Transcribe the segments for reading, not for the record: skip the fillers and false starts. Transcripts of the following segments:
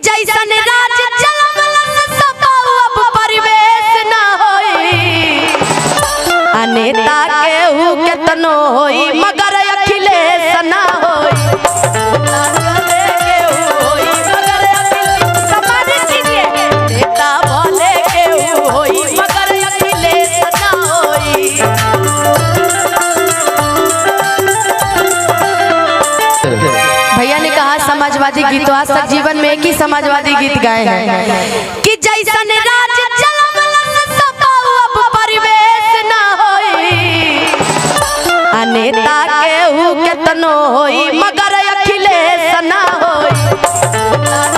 जैसन राज चलवलस सपाऊ अब परिवेश न होई अनेता केहू केतनो होई मगर अखिलेश न होई भैया ने कहा समाजवादी गीत, तो आज तक जीवन में एक ही समाजवादी गीत गाए हैं कि जैसन राज चलवलस सपाऊ अब परिवेश न होई अनेता केहू केतनो होई मगर अखिलेश न होई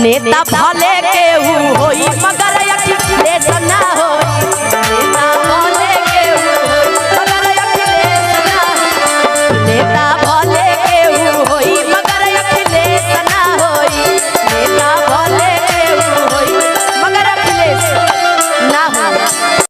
नेता भले केहू होई मगर